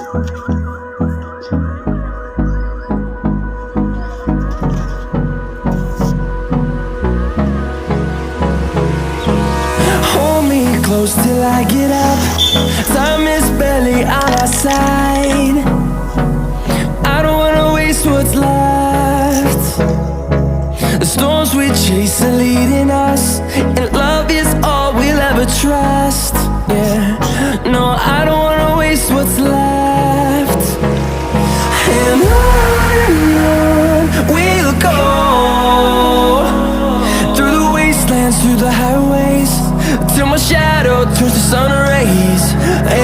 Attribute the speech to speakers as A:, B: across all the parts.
A: Hold me close till I get up. Time is barely on our side. I don't wanna waste what's left. The storms we chase are leading us, and love is all we'll ever trust. Yeah, no, I don't wanna waste what's left. And on we'll go, through the wastelands, through the highways, till my shadow turns to sun rays.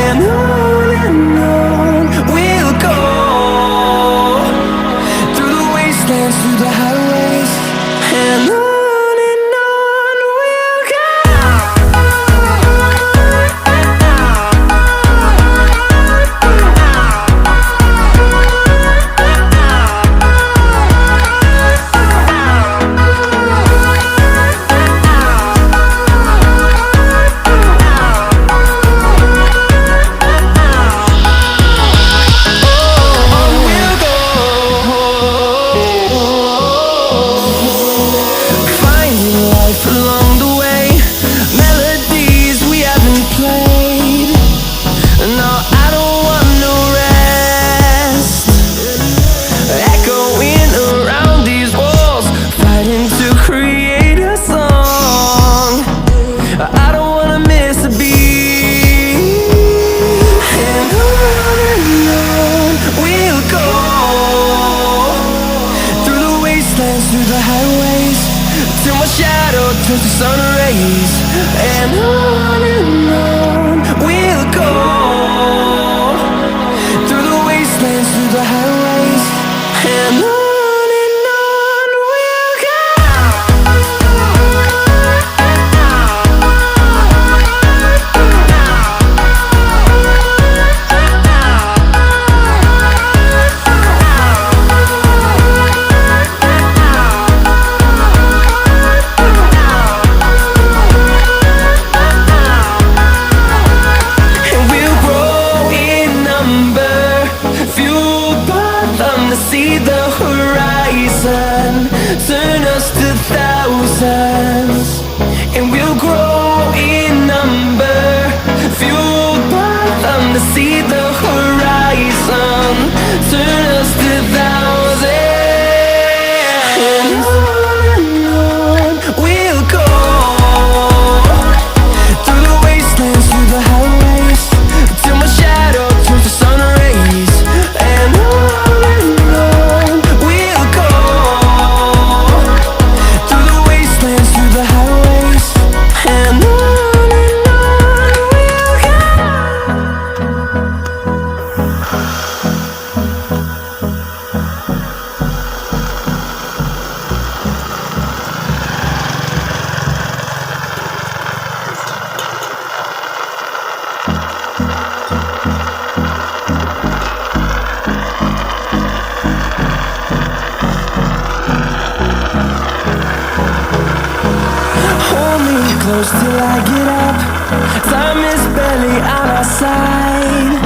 A: And on we'll go, through the wastelands, through the highways, and on we'll go. Along the way, melodies we haven't played. No, I don't want no rest. Echoing around these walls, fighting to create a song. I don't wanna miss a beat. And on we'll go, through the wastelands, through the highways, till my shadow turns to sun rays. And on we'll go, through the wastelands, through the highways, and on we'll go. See the horizon, turn us to thousands, and we'll grow in number, fueled by them. To see the horizon, turn us to thousands, and on we'll go, through the wastelands, through the highways, till my shadow turns to sun rays. And close till I get up. Time is barely on our side.